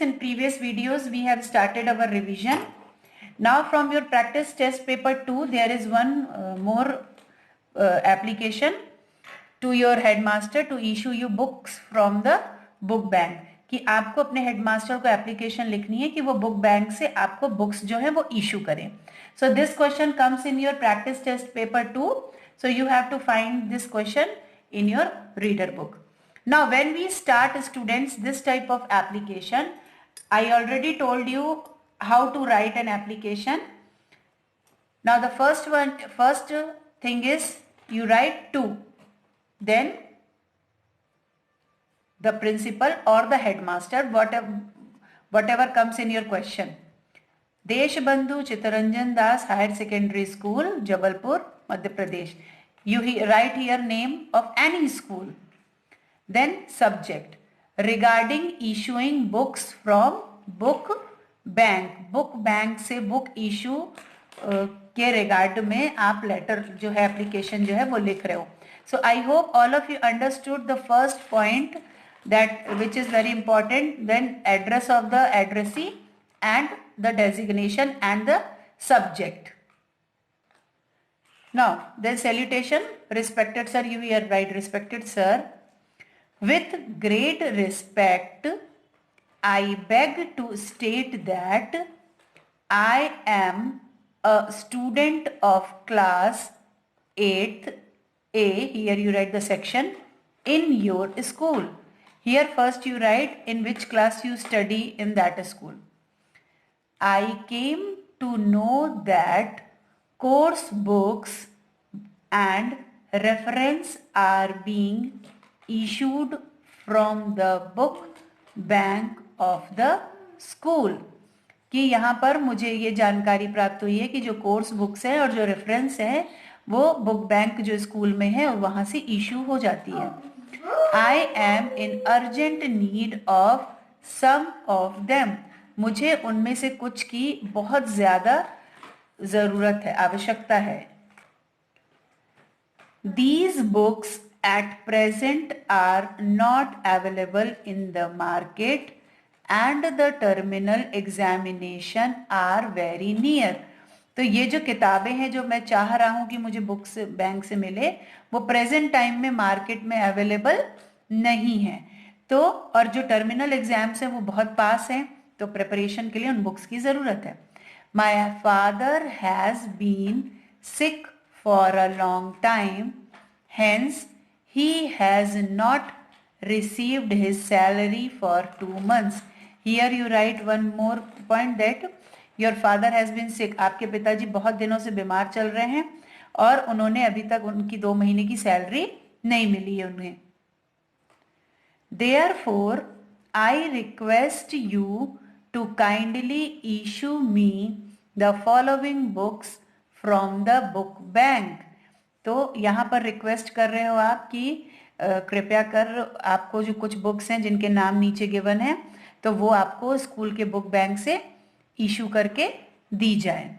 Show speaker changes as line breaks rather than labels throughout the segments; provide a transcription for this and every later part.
in previous videos we have started our revision. Now from your practice test paper 2, there is one more application to your headmaster to issue you books from the book bank. कि आपको अपने headmaster को application लिखनी है कि वो book bank से आपको बुक्स जो है वो इशू करें. So this question comes in your practice test paper 2. So you have to find this question in your reader book. Now when we start, students, this type of application, I already told you how to write an application. Now the first thing is you write to, then the principal or the headmaster, whatever comes in your question. Deshbandhu Chittaranjan Das Higher Secondary School, Jabalpur, Madhya Pradesh. You write here name of any school. Then subject. Regarding issuing books from book bank. Book bank से book issue के regard में आप letter जो है application जो है वो लिख रहे हो. So I hope all of you understood the first point, that which is very important. Then address of the addressee and the designation and the subject. Now then salutation. Respected sir, you here write respected sir. With great respect, I beg to state that I am a student of class 8th A. Here you write the section in your school. Here first you write in which class you study in that school. I came to know that course books and reference are being issued from the book bank of the school. कि यहाँ पर मुझे ये जानकारी प्राप्त हुई है कि जो कोर्स बुक्स है और जो रेफरेंस है वो बुक बैंक जो स्कूल में है वहाँ से इशू हो जाती है. I am in urgent need of some of them. मुझे उनमें से कुछ की बहुत ज़्यादा ज़रूरत है, आवश्यकता है. These books at present are not available in the market and the terminal examination are very near. तो ये जो किताबें हैं जो मैं चाह रहा हूँ कि मुझे बुक्स बैंक से मिले वो प्रेजेंट टाइम में मार्केट में अवेलेबल नहीं है. तो और जो टर्मिनल एग्जाम्स हैं वो बहुत पास हैं, तो प्रिपरेशन के लिए उन बुक्स की ज़रूरत है. My father has been sick for a long time, hence he has not received his salary for 2 months. Here you write one more point that your father has been sick. आपके पिताजी बहुत दिनों से बीमार चल रहे हैं और उन्होंने अभी तक उनकी 2 महीने की सैलरी नहीं मिली है उन्हें. Therefore, I request you to kindly issue me the following books from the book bank. तो यहाँ पर रिक्वेस्ट कर रहे हो आप कि कृपया कर आपको जो कुछ बुक्स हैं जिनके नाम नीचे गिवन है तो वो आपको स्कूल के बुक बैंक से इशू करके दी जाए.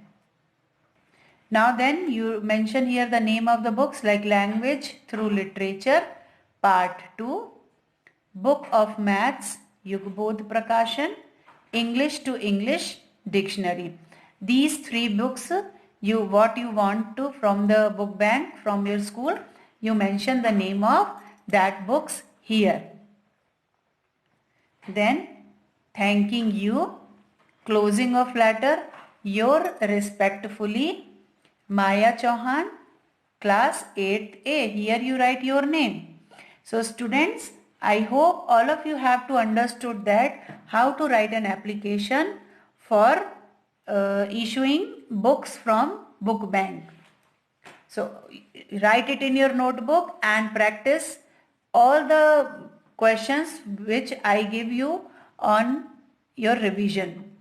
Now then you mention here the name of the books like language through literature part 2, book of maths Yugbodh Prakashan, English to English dictionary. These 3 books what you want to from the book bank from your school, you mention the name of that books here. Then thanking you, closing of letter, your respectfully Maya Chauhan, class 8th A. Here you write your name. So students, I hope all of you have to understood that how to write an application for issuing books from book bank. So write it in your notebook and practice all the questions which I give you on your revision.